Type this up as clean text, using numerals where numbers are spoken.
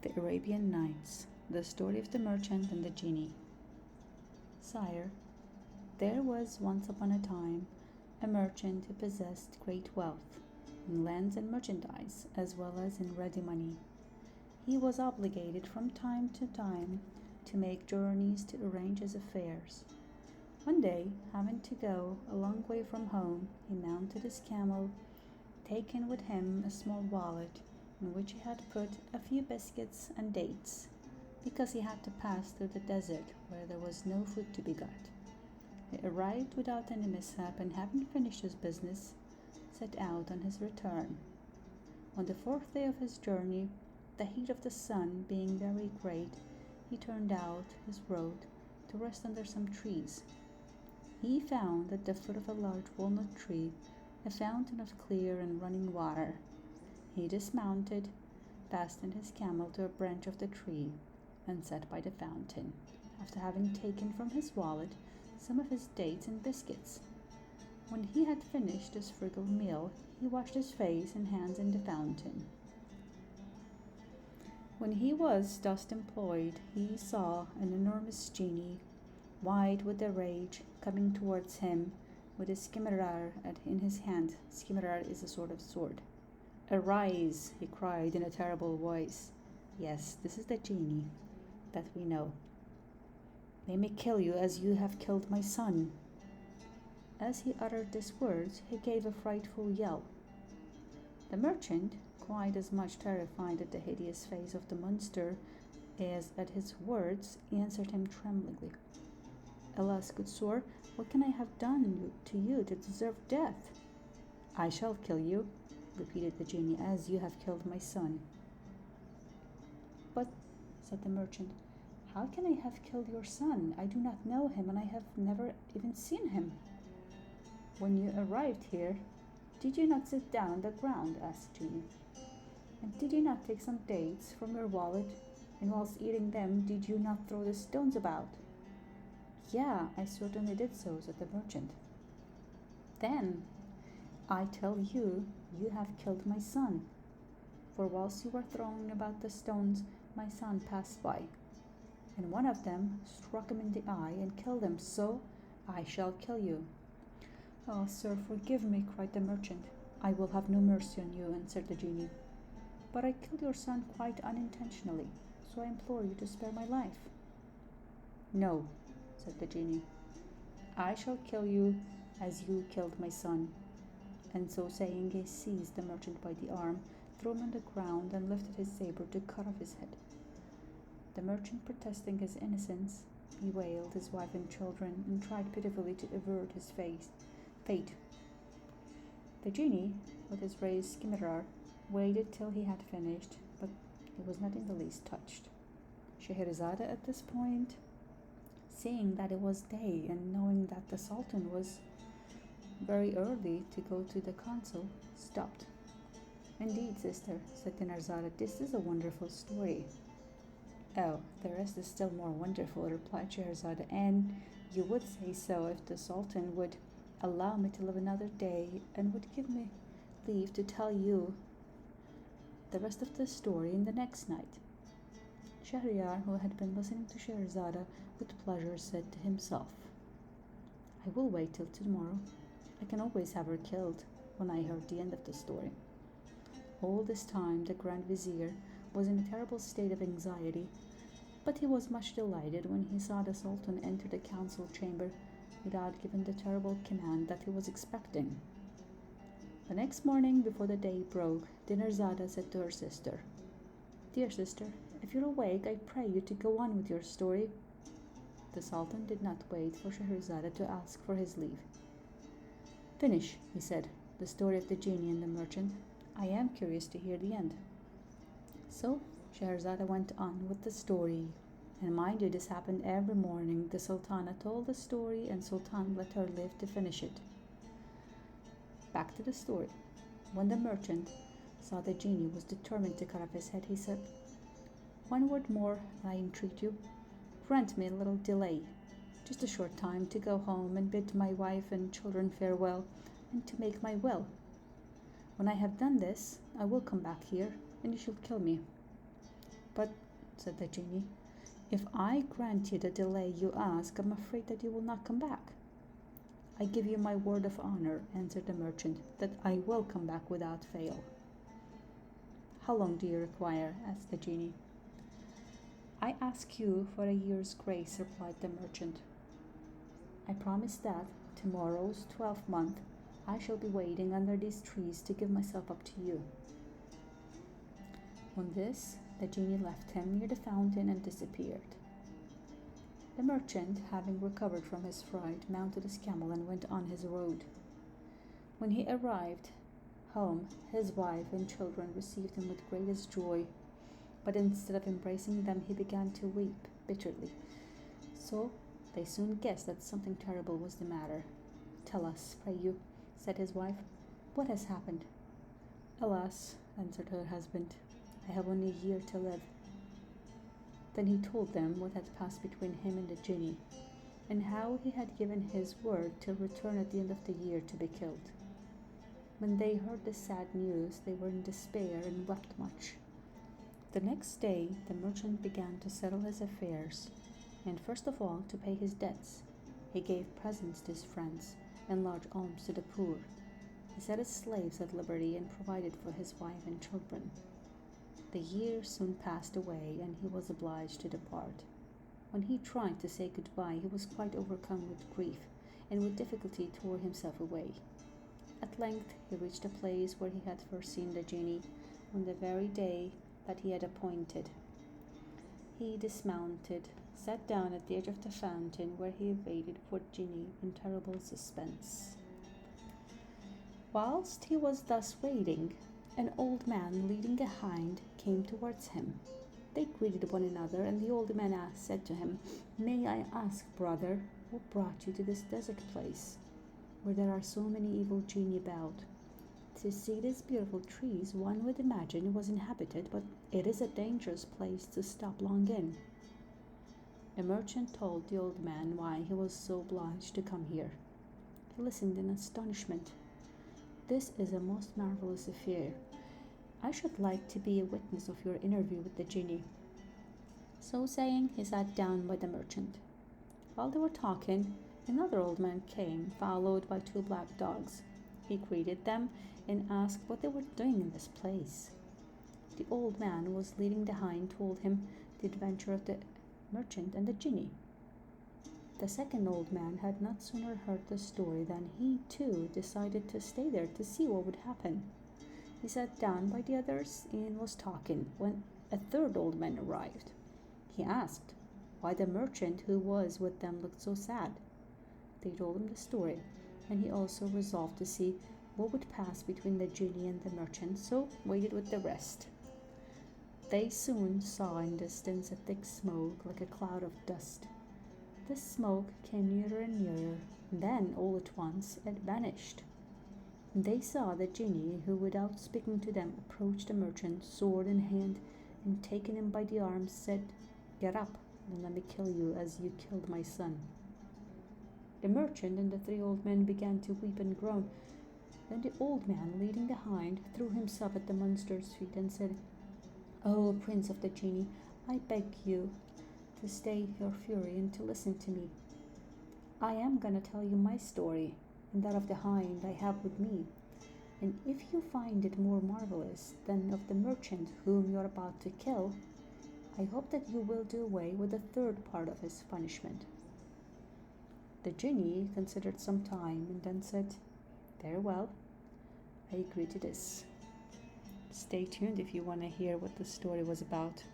The Arabian Nights, the story of the merchant and the genie. Sire, there was once upon a time a merchant who possessed great wealth in lands and merchandise, as well as in ready money. He was obligated from time to time to make journeys to arrange his affairs. One day, having to go a long way from home, he mounted his camel, taking with him a small wallet in which he had put a few biscuits and dates, because he had to pass through the desert where there was no food to be got. He arrived without any mishap, and having finished his business, set out on his return. On the fourth day of his journey, the heat of the sun being very great, he turned out his road to rest under some trees. He found at the foot of a large walnut tree a fountain of clear and running water. He dismounted, fastened his camel to a branch of the tree, and sat by the fountain, after having taken from his wallet some of his dates and biscuits. When he had finished his frugal meal, he washed his face and hands in the fountain. When he was thus employed, he saw an enormous genie, white with rage, coming towards him with a skimerar in his hand. Skimerar is a sort of sword. "Arise," he cried in a terrible voice. "Yes, this is the genie that we know. Let me kill you as you have killed my son." As he uttered these words, he gave a frightful yell. The merchant, quite as much terrified at the hideous face of the monster as at his words, answered him tremblingly, "Alas, good sir, what can I have done to you to deserve death?" "I shall kill you," repeated the genie, "as you have killed my son." "But," said the merchant, "how can I have killed your son? I do not know him, and I have never even seen him." "When you arrived here, did you not sit down on the ground?" asked Genie. "And did you not take some dates from your wallet, and whilst eating them, did you not throw the stones about?" "Yeah, I certainly did so," said the merchant. "Then I tell you, you have killed my son. For whilst you were throwing about the stones, my son passed by, and one of them struck him in the eye and killed him, so I shall kill you." "Oh, sir, forgive me," cried the merchant. "I will have no mercy on you," answered the genie. "But I killed your son quite unintentionally, so I implore you to spare my life." "No," said the genie, "I shall kill you as you killed my son." And so saying, he seized the merchant by the arm, threw him on the ground, and lifted his saber to cut off his head. The merchant, protesting his innocence, bewailed his wife and children, and tried pitifully to avert his fate. The genie, with his raised scimitar, waited till he had finished, but he was not in the least touched. Scheherezade at this point, seeing that it was day and knowing that the Sultan was very early to go to the council, stopped. "Indeed, sister," said Dinarzade, "this is a wonderful story." "Oh, the rest is still more wonderful," replied Scheherazade, "and you would say so if the Sultan would allow me to live another day and would give me leave to tell you the rest of the story in the next night." Shahryar, who had been listening to Scheherazade with pleasure, said to himself, "I will wait till tomorrow. I can always have her killed when I heard the end of the story." All this time the Grand Vizier was in a terrible state of anxiety, but he was much delighted when he saw the Sultan enter the council chamber without giving the terrible command that he was expecting. The next morning, before the day broke, Dinarzade said to her sister, "Dear sister, if you're awake, I pray you to go on with your story." The Sultan did not wait for Scheherazade to ask for his leave. "Finish," he said, "the story of the genie and the merchant. I am curious to hear the end." So Scheherazade went on with the story, and mind you, this happened every morning. The Sultana told the story, and Sultan let her live to finish it. Back to the story. When the merchant saw the genie was determined to cut off his head, he said, "One word more, I entreat you. Grant me a little delay, just a short time, to go home and bid my wife and children farewell, and to make my will. When I have done this, I will come back here, and you shall kill me." "But," said the genie, "if I grant you the delay you ask, I'm afraid that you will not come back." "I give you my word of honor," answered the merchant, "that I will come back without fail." "How long do you require?" asked the genie. "I ask you for a year's grace," replied the merchant. "I promise that tomorrow's 12th month I shall be waiting under these trees to give myself up to you." On this, the genie left him near the fountain and disappeared. The merchant, having recovered from his fright, mounted his camel and went on his road. When he arrived home, his wife and children received him with greatest joy, but instead of embracing them, he began to weep bitterly. So they soon guessed that something terrible was the matter. "Tell us, pray you," said his wife, "what has happened?" "Alas," answered her husband, "I have only a year to live." Then he told them what had passed between him and the genie, and how he had given his word to return at the end of the year to be killed. When they heard the sad news, they were in despair and wept much. The next day, the merchant began to settle his affairs, and first of all, to pay his debts, he gave presents to his friends and large alms to the poor. He set his slaves at liberty and provided for his wife and children. The year soon passed away, and he was obliged to depart. When he tried to say goodbye, he was quite overcome with grief, and with difficulty tore himself away. At length he reached a place where he had first seen the genie, on the very day that he had appointed. He dismounted, sat down at the edge of the fountain, where he waited for the genie in terrible suspense. Whilst he was thus waiting, an old man leading a hind came towards him. They greeted one another, and the old man said to him, "May I ask, brother, what brought you to this desert place, where there are so many evil genii about? To see these beautiful trees, one would imagine it was inhabited, but it is a dangerous place to stop long in." The merchant told the old man why he was so obliged to come here. He listened in astonishment. "This is a most marvelous affair. I should like to be a witness of your interview with the genie." So saying, he sat down by the merchant. While they were talking, another old man came, followed by two black dogs. He greeted them and asked what they were doing in this place. The old man who was leading the hind told him the adventure of the merchant and the genie. The second old man had not sooner heard the story than he too decided to stay there to see what would happen. He sat down by the others and was talking when a third old man arrived. He asked why the merchant who was with them looked so sad. They told him the story, and he also resolved to see what would pass between the genie and the merchant, so waited with the rest. They soon saw in distance a thick smoke like a cloud of dust. This smoke came nearer and nearer, and then all at once it vanished. They saw the genie, who without speaking to them approached the merchant, sword in hand, and taking him by the arm said, "Get up, and let me kill you as you killed my son." The merchant and the three old men began to weep and groan. Then the old man, leading the hind, threw himself at the monster's feet and said, "O Prince of the Genii, I beg you to stay your fury and to listen to me. I am going to tell you my story and that of the hind I have with me, and if you find it more marvelous than of the merchant whom you are about to kill, I hope that you will do away with the third part of his punishment." The genie considered some time and then said, "Very well, I agree to this." Stay tuned if you want to hear what the story was about.